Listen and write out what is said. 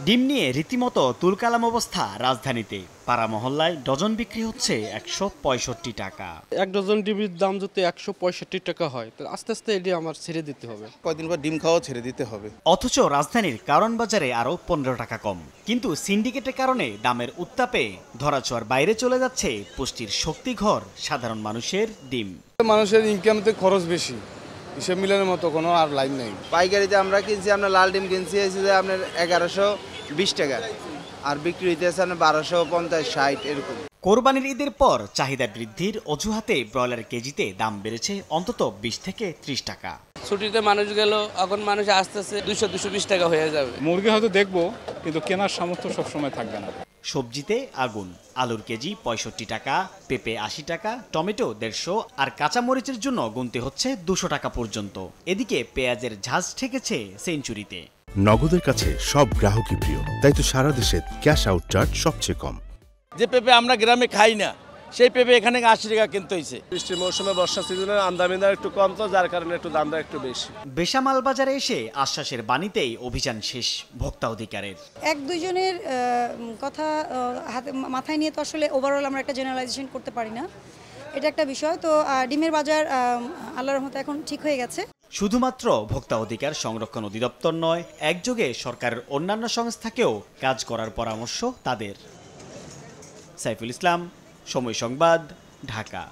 ডিম নিয়ে রীতিমতো তুলকালাম অবস্থা রাজধানীতে। পাড়া মহল্লায় ডজন বিক্রি হচ্ছে ১৬৫ টাকা। এক ডজন ডিমের দাম যদি ১৬৫ টাকা হয়, তাহলে আস্তে আস্তে এটি আমার ছেড়ে দিতে হবে। কয়দিন পর ডিম খাওয়া ছেড়ে দিতে হবে। অথচ রাজধানীর কারণ বাজারে আরও ১৫ টাকা কম। কিন্তু সিন্ডিকেটের কারণে দামের উত্তাপে ধরাছোঁয়ার বাইরে চলে যাচ্ছে পুষ্টির শক্তিঘর সাধারণ মানুষের ডিম। মানুষের ইনকামতে খরচ বেশি, হিসেব মিলানোর মতো কোনো আর লাইন নেই। পাইকারিতে আমরা কিনছি, আপনার লাল ডিম কিনছি যে আপনার ১১২০ টাকা, আর বিক্রি হইতেছে আপনার ১২৫০-৬০ এরকম। কোরবানির ঈদের পর চাহিদা বৃদ্ধির অজুহাতে ব্রয়লার কেজিতে দাম বেড়েছে অন্তত ২০ থেকে ৩০ টাকা। ছুটিতে মানুষ গেল, এখন মানুষ আস্তে আস্তে ২০০-২২০ টাকা হয়ে যাবে। মুরগি হয়তো দেখবো, কিন্তু কেনার সামর্থ্য সবসময় থাকবে না। সবজিতে আগুন। আলুর কেজি ৬৫ টাকা, পেঁপে ৮০ টাকা, টমেটো ১৫০ আর কাঁচামরিচের জন্য গুনতে হচ্ছে ২০০ টাকা পর্যন্ত। এদিকে পেঁয়াজের ঝাঁজ ঠেকেছে সেঞ্চুরিতে। নগদের কাছে সব গ্রাহকই প্রিয়, তাই তো সারা দেশে ক্যাশ আউট চার্জ সবচেয়ে কম। যে পেঁপে আমরা গ্রামে খাই না, সেই পেঁপে এখানে ৮০ টাকা কিনতে হয়েছে। বৃষ্টির মৌসুমে বর্ষা সিজনে আমদানিটা একটু কম, তো যার কারণে একটু দামটা একটু বেশি। বেসামাল বাজারে এসে আশ্বাসের বাণীতেই অভিযান শেষ ভোক্তা অধিকারের। এক দুইজনের কথা হাতে মাথায় নিয়ে তো আসলে ওভারঅল আমরা একটা জেনারেলাইজেশন করতে পারি না, এটা একটা বিষয়। তো ডিমের বাজার আল্লাহর রহমতে এখন ঠিক হয়ে গেছে। শুধুমাত্র ভোক্তা অধিকার সংরক্ষণ অধিদপ্তর নয়, একযোগে সরকারের অন্যান্য সংস্থাকেও কাজ করার পরামর্শ তাদের। সাইফুল ইসলাম, সময় সংবাদ, ঢাকা।